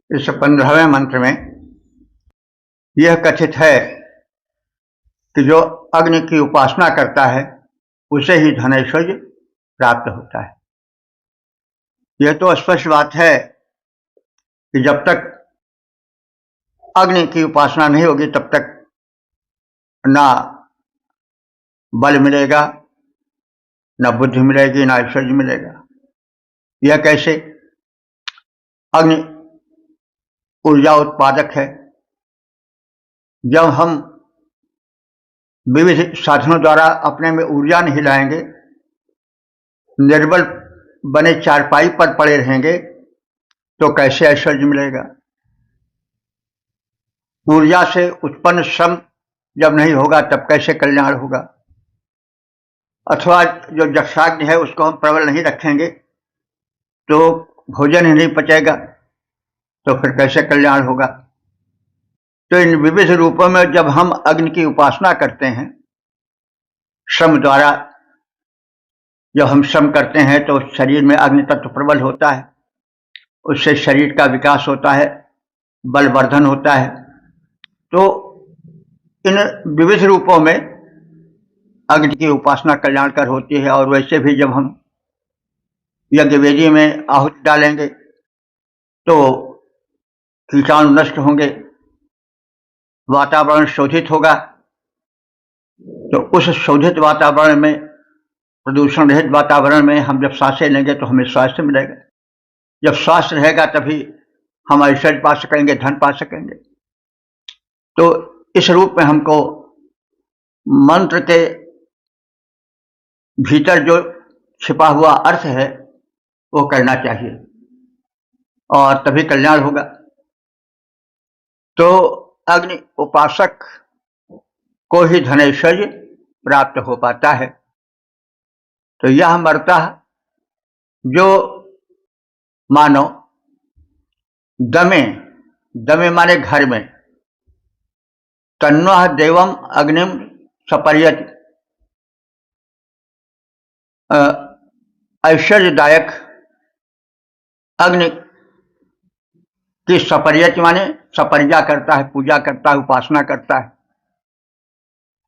इस 15वें मंत्र में यह कथित है कि जो अग्नि की उपासना करता है उसे ही धनैश्वर्य प्राप्त होता है। यह तो स्पष्ट बात है कि जब तक अग्नि की उपासना नहीं होगी तब तक ना बल मिलेगा, न बुद्धि मिलेगी, न ऐश्वर्य मिलेगा। यह कैसे? अग्नि ऊर्जा उत्पादक है। जब हम विविध साधनों द्वारा अपने में ऊर्जा नहीं लाएंगे, निर्बल बने चारपाई पर पड़े रहेंगे, तो कैसे ऐश्वर्य मिलेगा? ऊर्जा से उत्पन्न श्रम जब नहीं होगा तब कैसे कल्याण होगा? अथवा जो जक्षाग्नि है उसको हम प्रबल नहीं रखेंगे तो भोजन ही नहीं पचेगा, तो फिर कैसे कल्याण होगा? तो इन विविध रूपों में जब हम अग्नि की उपासना करते हैं, श्रम द्वारा जब हम श्रम करते हैं तो शरीर में अग्नि तत्व प्रबल होता है, उससे शरीर का विकास होता है, बलवर्धन होता है। तो इन विविध रूपों में अग्नि की उपासना कल्याणकर होती है। और वैसे भी जब हम यज्ञ वेदी में आहुति डालेंगे तो कीटाणु नष्ट होंगे, वातावरण शोधित होगा। तो उस शोधित वातावरण में, प्रदूषण रहित वातावरण में हम जब सांसें लेंगे तो हमें स्वास्थ्य मिलेगा। जब स्वास्थ्य रहेगा तभी हम ऐश्वर्य पा सकेंगे, धन पा सकेंगे। तो इस रूप में हमको मंत्र के भीतर जो छिपा हुआ अर्थ है वो करना चाहिए और तभी कल्याण होगा। तो अग्नि उपासक को ही धनैश्वर्य प्राप्त हो पाता है। तो यह मरता जो मानो दमे, दमे माने घर में, तन्वः देवम अग्निम सपर्यत, ऐश्वर्यदायक अग्नि की सपर्यत माने सपर्या करता है, पूजा करता है, उपासना करता है।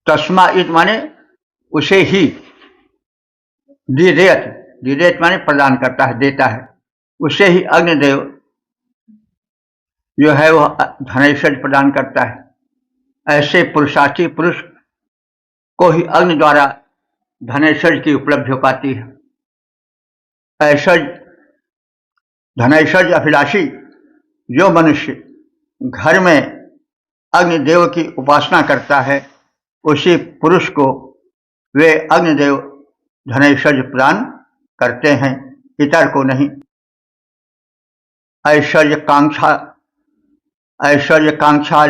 तस्मा इत माने उसे ही, दिदेत, दिदेत माने प्रदान करता है, देता है, उसे ही अग्निदेव जो है वह धनैश्वर्य प्रदान करता है। ऐसे पुरुषार्थी पुरुष को ही अग्नि द्वारा धनैश्वर्य की उपलब्धि हो पाती है। ऐश्वर्य धनैश्वर्य अभिलाषी जो मनुष्य घर में अग्निदेव की उपासना करता है, उसी पुरुष को वे अग्निदेव धनैश्वर्य प्रदान करते हैं, इतर को नहीं। ऐश्वर्य कांक्षा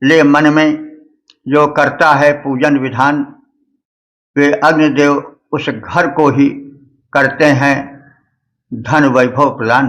ले मन में जो करता है पूजन विधान, वे अग्निदेव उस घर को ही करते हैं धन वैभव प्रदान।